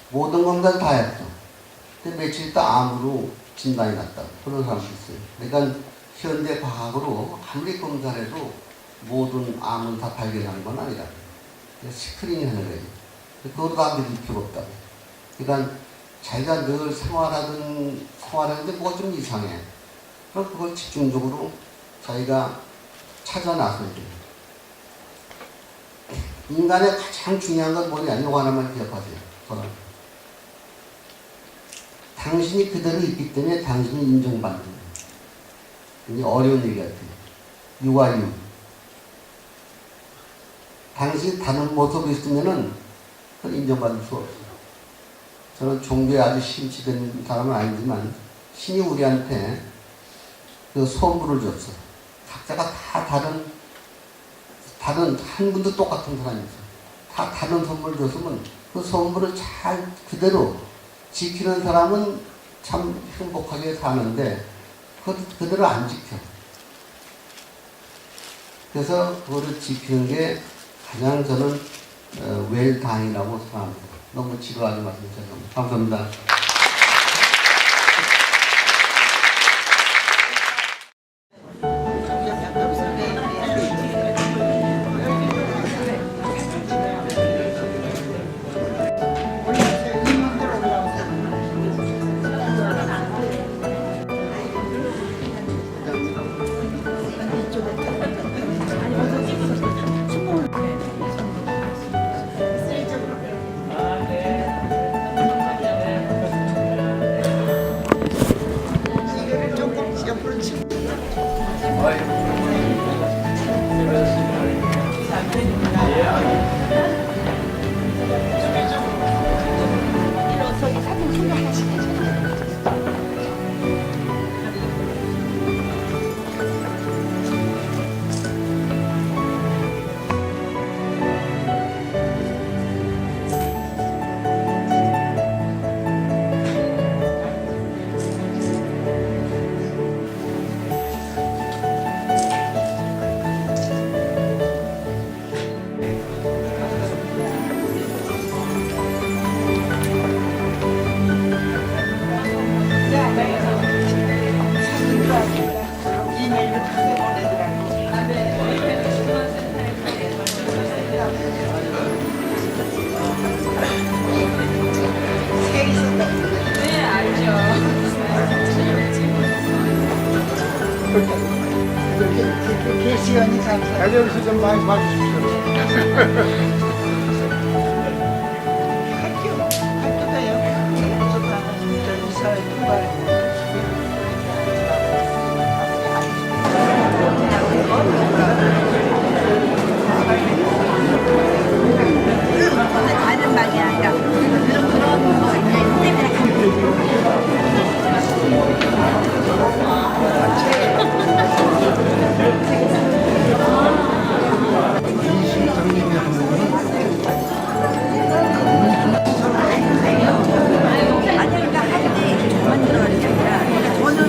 모든 검사를 다 했어. 근데 며칠 있다 암으로 진단이 났다. 그런 사람도 있어요. 그러니까 현대 과학으로 아무리 검사를 해도 모든 암은 다 발견하는 건 아니라 스크린이 하는 거예요. 그거로 다 믿을 필요 없다고. 그러니까 자기가 늘 생활하는데 뭐가 좀 이상해. 그럼 그걸 집중적으로 자기가 찾아 나서야 돼요. 인간의 가장 중요한 건 뭐냐? 이거 하나만 기억하세요. 저는. 당신이 그대로 있기 때문에 당신이 인정받는 거예요. 굉장히 어려운 얘기 같아요. 유아유. 당신이 다른 모습이 있으면은 그건 인정받을 수 없어요. 저는 종교에 아주 심취된 사람은 아니지만 신이 우리한테 그 선물을 줬어. 각자가 다 다른 한 분도 똑같은 사람이 있어. 다 다른 선물을 줬으면 그 선물을 잘 그대로 지키는 사람은 참 행복하게 사는데 그대로 안 지켜. 그래서 그거를 지키는 게 가장 저는 웰다잉이라고 생각합니다. 너무 지루하지 마세요. 감사합니다. 게시연이 감사. 가정시 좀 많이 봐주십시오. 학교도요. 이사회 통과를. 다른 방이 아니라 그런 거 있는 때문에 아니 그러니까 할때 저만 들어가는 게 아니라 저는